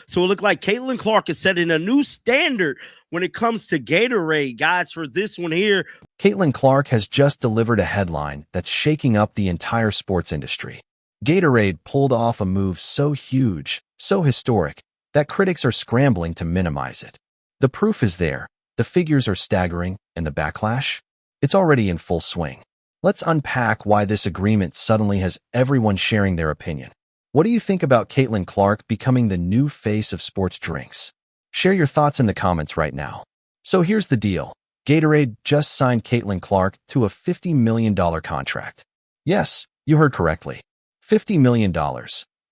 So it looked like Caitlin Clark is setting a new standard when it comes to Gatorade, guys. For this one here, Caitlin Clark has just delivered a headline that's shaking up the entire sports industry. Gatorade pulled off a move so huge, so historic, that critics are scrambling to minimize it. The proof is there, the figures are staggering, and the backlash? It's already in full swing. Let's unpack why this agreement suddenly has everyone sharing their opinion. What do you think about Caitlin Clark becoming the new face of sports drinks? Share your thoughts in the comments right now. So here's the deal. Gatorade just signed Caitlin Clark to a $50 million contract. Yes, you heard correctly. $50 million.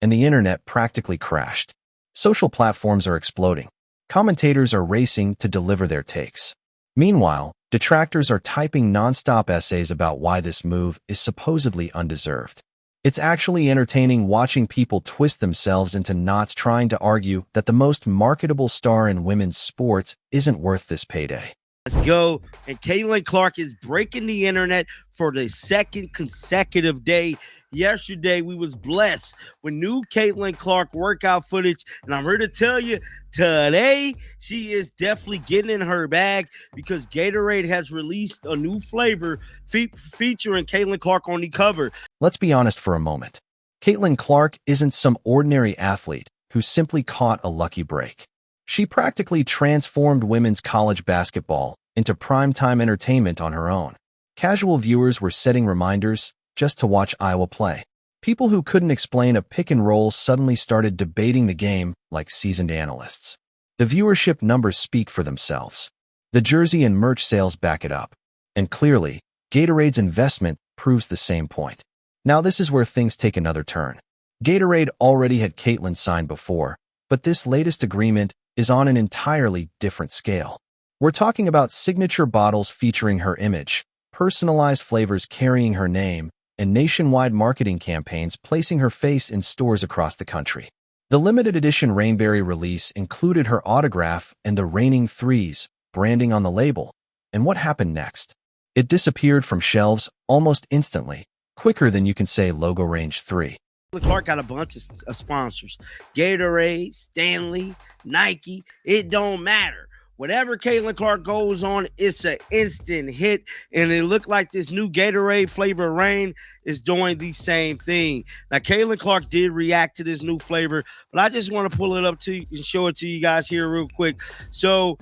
And the internet practically crashed. Social platforms are exploding. Commentators are racing to deliver their takes. Meanwhile, detractors are typing nonstop essays about why this move is supposedly undeserved. It's actually entertaining watching people twist themselves into knots trying to argue that the most marketable star in women's sports isn't worth this payday. let's go. And Caitlin Clark is breaking the internet for the second consecutive day. Yesterday, we was blessed with new Caitlin Clark workout footage. And I'm here to tell you, today, she is definitely getting in her bag because Gatorade has released a new flavor featuring Caitlin Clark on the cover. Let's be honest for a moment. Caitlin Clark isn't some ordinary athlete who simply caught a lucky break. She practically transformed women's college basketball into primetime entertainment on her own. Casual viewers were setting reminders just to watch Iowa play. People who couldn't explain a pick and roll suddenly started debating the game like seasoned analysts. The viewership numbers speak for themselves. The jersey and merch sales back it up. And clearly, Gatorade's investment proves the same point. Now this is where things take another turn. Gatorade already had Caitlin signed before, but this latest agreement is on an entirely different scale. We're talking about signature bottles featuring her image, personalized flavors carrying her name, and nationwide marketing campaigns placing her face in stores across the country. The limited edition Rainberry release included her autograph and the Reigning Threes branding on the label. And what happened next? It disappeared from shelves almost instantly, quicker than you can say logo range 3. Clark got a bunch of sponsors. Gatorade, Stanley, Nike, it don't matter. Whatever Caitlin Clark goes on, it's an instant hit. And it looked like this new Gatorade flavor rain is doing the same thing. Now, Caitlin Clark did react to this new flavor, but I just want to pull it up to you and show it to you guys here real quick. So,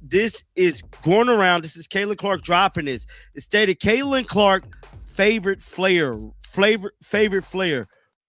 this is going around. This is Caitlin Clark dropping this. It stated Caitlin Clark favorite flavor.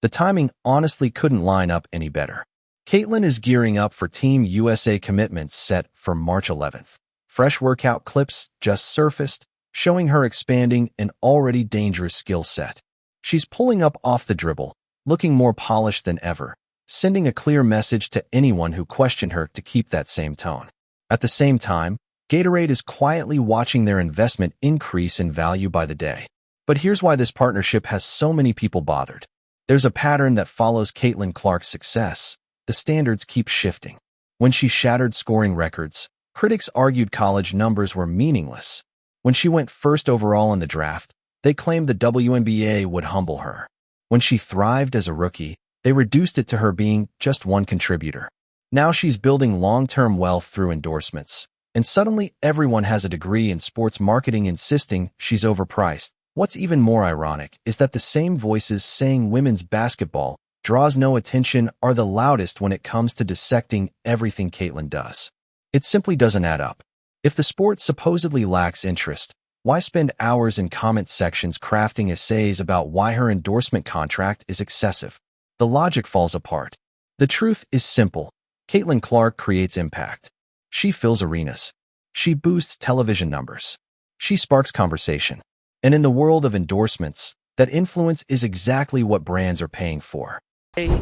The timing honestly couldn't line up any better. Caitlin is gearing up for Team USA commitments set for March 11th. Fresh workout clips just surfaced, showing her expanding an already dangerous skill set. She's pulling up off the dribble, looking more polished than ever, sending a clear message to anyone who questioned her to keep that same tone. At the same time, Gatorade is quietly watching their investment increase in value by the day. But here's why this partnership has so many people bothered. There's a pattern that follows Caitlin Clark's success. The standards keep shifting. When she shattered scoring records, critics argued college numbers were meaningless. When she went first overall in the draft, they claimed the WNBA would humble her. When she thrived as a rookie, they reduced it to her being just one contributor. Now she's building long-term wealth through endorsements. And suddenly everyone has a degree in sports marketing insisting she's overpriced. What's even more ironic is that the same voices saying women's basketball draws no attention are the loudest when it comes to dissecting everything Caitlin does. It simply doesn't add up. If the sport supposedly lacks interest, why spend hours in comment sections crafting essays about why her endorsement contract is excessive? The logic falls apart. The truth is simple. Caitlin Clark creates impact. She fills arenas. She boosts television numbers. She sparks conversation. And in the world of endorsements, that influence is exactly what brands are paying for.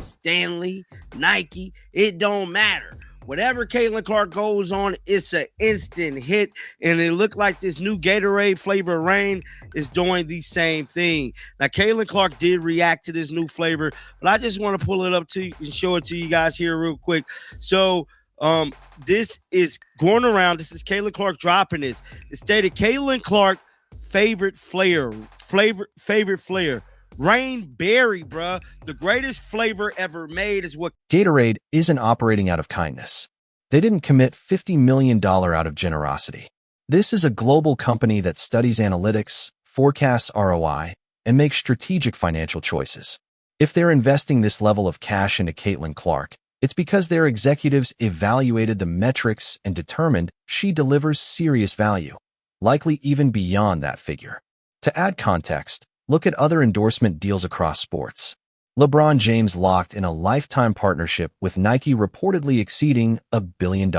Stanley, Nike, it don't matter. Whatever Caitlin Clark goes on, it's an instant hit. And it looked like this new Gatorade flavor rain is doing the same thing. Now, Caitlin Clark did react to this new flavor, but I just want to pull it up to you and show it to you guys here real quick. So, this is going around. This is Caitlin Clark dropping this. It stated Caitlin Clark favorite flavor. Rainberry, bruh. The greatest flavor ever made is what. Gatorade isn't operating out of kindness. They didn't commit $50 million out of generosity. This is a global company that studies analytics, forecasts ROI, and makes strategic financial choices. If they're investing this level of cash into Caitlin Clark, it's because their executives evaluated the metrics and determined she delivers serious value, likely even beyond that figure. To add context, look at other endorsement deals across sports. LeBron James locked in a lifetime partnership with Nike reportedly exceeding $1 billion.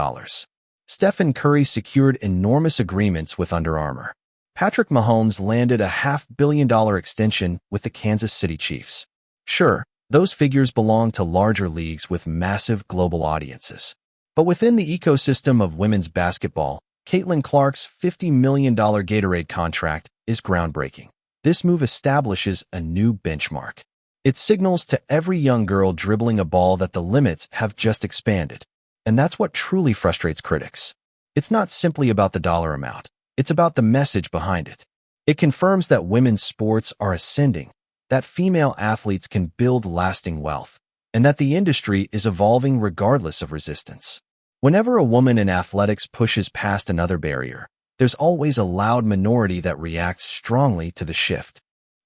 Stephen Curry secured enormous agreements with Under Armour. Patrick Mahomes landed a $500 million extension with the Kansas City Chiefs. Sure, those figures belong to larger leagues with massive global audiences. But within the ecosystem of women's basketball, Caitlin Clark's $50 million Gatorade contract is groundbreaking. This move establishes a new benchmark. It signals to every young girl dribbling a ball that the limits have just expanded. And that's what truly frustrates critics. It's not simply about the dollar amount. It's about the message behind it. It confirms that women's sports are ascending, that female athletes can build lasting wealth, and that the industry is evolving regardless of resistance. Whenever a woman in athletics pushes past another barrier, there's always a loud minority that reacts strongly to the shift.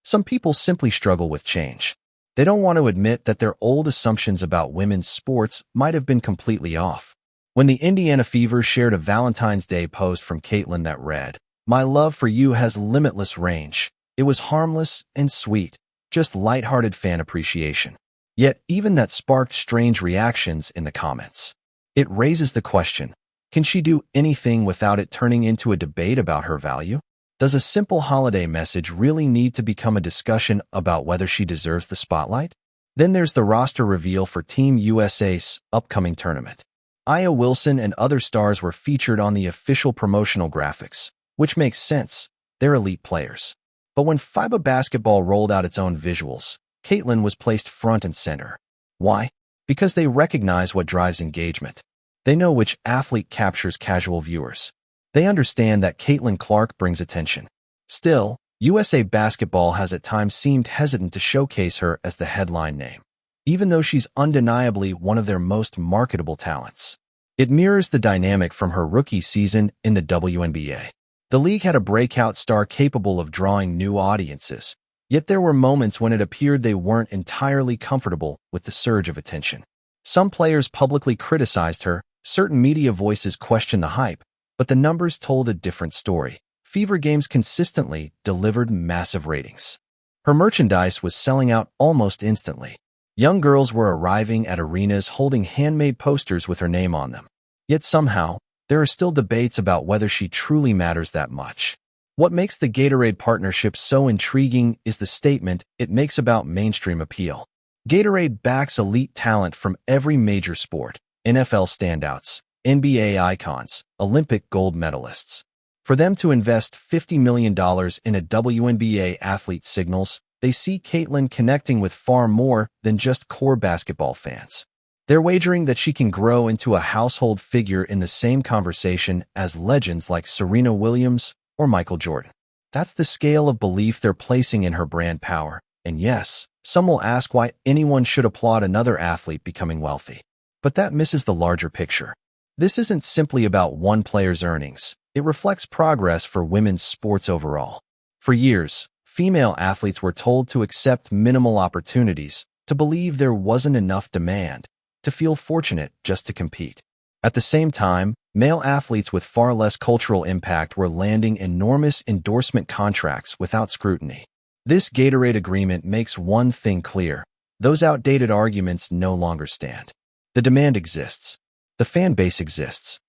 Some people simply struggle with change. They don't want to admit that their old assumptions about women's sports might have been completely off. When the Indiana Fever shared a Valentine's Day post from Caitlin that read, "My love for you has limitless range," it was harmless and sweet, just lighthearted fan appreciation. Yet even that sparked strange reactions in the comments. It raises the question, can she do anything without it turning into a debate about her value? Does a simple holiday message really need to become a discussion about whether she deserves the spotlight? Then there's the roster reveal for Team USA's upcoming tournament. Aya Wilson and other stars were featured on the official promotional graphics, which makes sense. They're elite players. But when FIBA Basketball rolled out its own visuals, Caitlin was placed front and center. Why? Because they recognize what drives engagement. They know which athlete captures casual viewers. They understand that Caitlin Clark brings attention. Still, USA Basketball has at times seemed hesitant to showcase her as the headline name, even though she's undeniably one of their most marketable talents. It mirrors the dynamic from her rookie season in the WNBA. The league had a breakout star capable of drawing new audiences, yet there were moments when it appeared they weren't entirely comfortable with the surge of attention. Some players publicly criticized her, certain media voices questioned the hype, but the numbers told a different story. Fever Games consistently delivered massive ratings. Her merchandise was selling out almost instantly. Young girls were arriving at arenas holding handmade posters with her name on them. Yet somehow, there are still debates about whether she truly matters that much. What makes the Gatorade partnership so intriguing is the statement it makes about mainstream appeal. Gatorade backs elite talent from every major sport: NFL standouts, NBA icons, Olympic gold medalists. For them to invest $50 million in a WNBA athlete signals they see Caitlin connecting with far more than just core basketball fans. They're wagering that she can grow into a household figure in the same conversation as legends like Serena Williams or Michael Jordan. That's the scale of belief they're placing in her brand power. And yes, some will ask why anyone should applaud another athlete becoming wealthy. But that misses the larger picture. This isn't simply about one player's earnings. It reflects progress for women's sports overall. For years, female athletes were told to accept minimal opportunities, to believe there wasn't enough demand, to feel fortunate just to compete. At the same time, male athletes with far less cultural impact were landing enormous endorsement contracts without scrutiny. This Gatorade agreement makes one thing clear: those outdated arguments no longer stand. The demand exists. The fan base exists.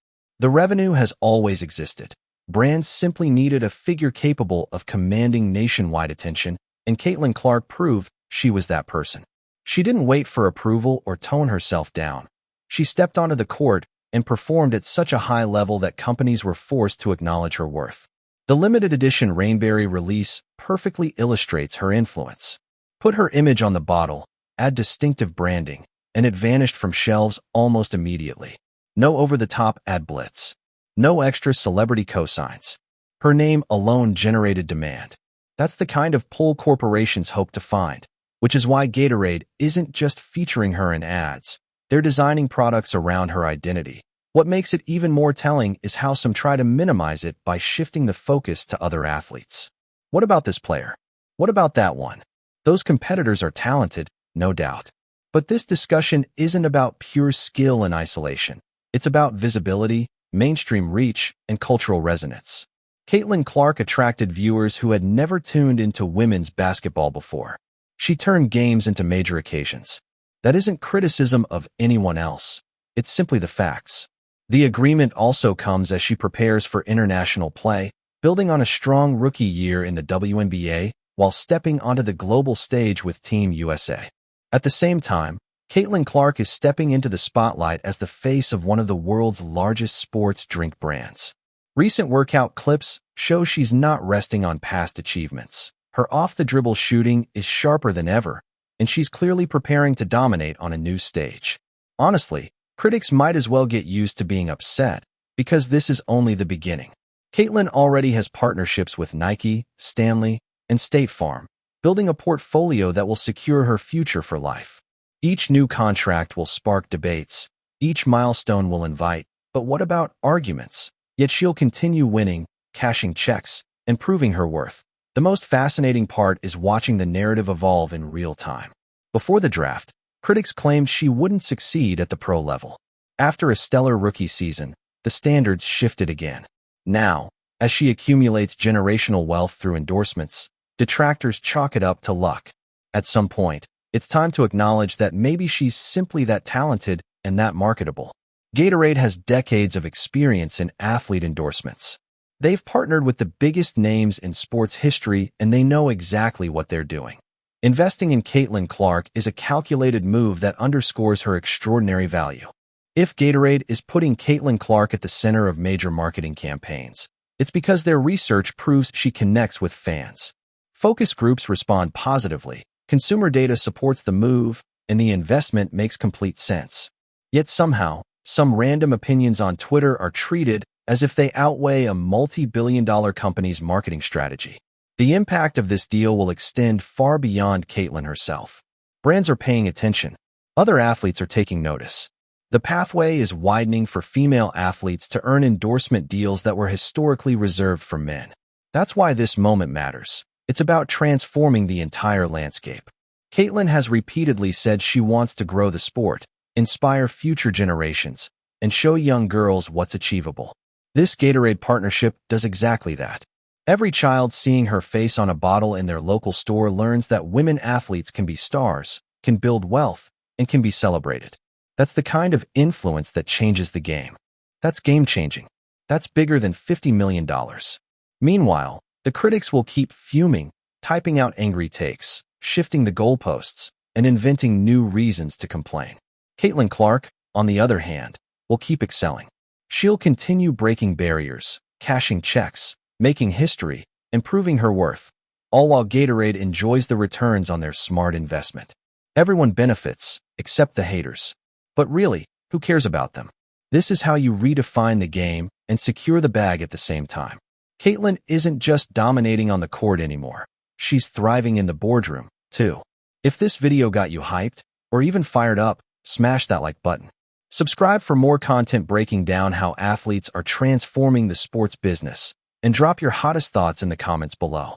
The revenue has always existed. Brands simply needed a figure capable of commanding nationwide attention, and Caitlin Clark proved she was that person. She didn't wait for approval or tone herself down. She stepped onto the court and performed at such a high level that companies were forced to acknowledge her worth. The limited edition Rainberry release perfectly illustrates her influence. Put her image on the bottle, add distinctive branding, and it vanished from shelves almost immediately. No over-the-top ad blitz. No extra celebrity cosigns. Her name alone generated demand. That's the kind of pull corporations hope to find, which is why Gatorade isn't just featuring her in ads. They're designing products around her identity. What makes it even more telling is how some try to minimize it by shifting the focus to other athletes. What about this player? What about that one? Those competitors are talented, no doubt. But this discussion isn't about pure skill in isolation. It's about visibility, mainstream reach, and cultural resonance. Caitlin Clark attracted viewers who had never tuned into women's basketball before. She turned games into major occasions. That isn't criticism of anyone else. It's simply the facts. The agreement also comes as she prepares for international play, building on a strong rookie year in the WNBA while stepping onto the global stage with Team USA. At the same time, Caitlin Clark is stepping into the spotlight as the face of one of the world's largest sports drink brands. Recent workout clips show she's not resting on past achievements. Her off-the-dribble shooting is sharper than ever, and she's clearly preparing to dominate on a new stage. Honestly, critics might as well get used to being upset, because this is only the beginning. Caitlin already has partnerships with Nike, Stanley, and State Farm, building a portfolio that will secure her future for life. Each new contract will spark debates. Each milestone will invite, but what about arguments? Yet she'll continue winning, cashing checks, and proving her worth. The most fascinating part is watching the narrative evolve in real time. Before the draft, critics claimed she wouldn't succeed at the pro level. After a stellar rookie season, the standards shifted again. Now, as she accumulates generational wealth through endorsements, detractors chalk it up to luck. At some point, it's time to acknowledge that maybe she's simply that talented and that marketable. Gatorade has decades of experience in athlete endorsements. They've partnered with the biggest names in sports history, and they know exactly what they're doing. Investing in Caitlin Clark is a calculated move that underscores her extraordinary value. If Gatorade is putting Caitlin Clark at the center of major marketing campaigns, it's because their research proves she connects with fans. Focus groups respond positively, consumer data supports the move, and the investment makes complete sense. Yet somehow, some random opinions on Twitter are treated as if they outweigh a multi-billion-dollar company's marketing strategy. The impact of this deal will extend far beyond Caitlin herself. Brands are paying attention. Other athletes are taking notice. The pathway is widening for female athletes to earn endorsement deals that were historically reserved for men. That's why this moment matters. It's about transforming the entire landscape. Caitlin has repeatedly said she wants to grow the sport, inspire future generations, and show young girls what's achievable. This Gatorade partnership does exactly that. Every child seeing her face on a bottle in their local store learns that women athletes can be stars, can build wealth, and can be celebrated. That's the kind of influence that changes the game. That's game-changing. That's bigger than $50 million. Meanwhile, the critics will keep fuming, typing out angry takes, shifting the goalposts, and inventing new reasons to complain. Caitlin Clark, on the other hand, will keep excelling. She'll continue breaking barriers, cashing checks, making history, and proving her worth, all while Gatorade enjoys the returns on their smart investment. Everyone benefits, except the haters. But really, who cares about them? This is how you redefine the game and secure the bag at the same time. Caitlin isn't just dominating on the court anymore. She's thriving in the boardroom, too. If this video got you hyped, or even fired up, smash that like button. Subscribe for more content breaking down how athletes are transforming the sports business, and drop your hottest thoughts in the comments below.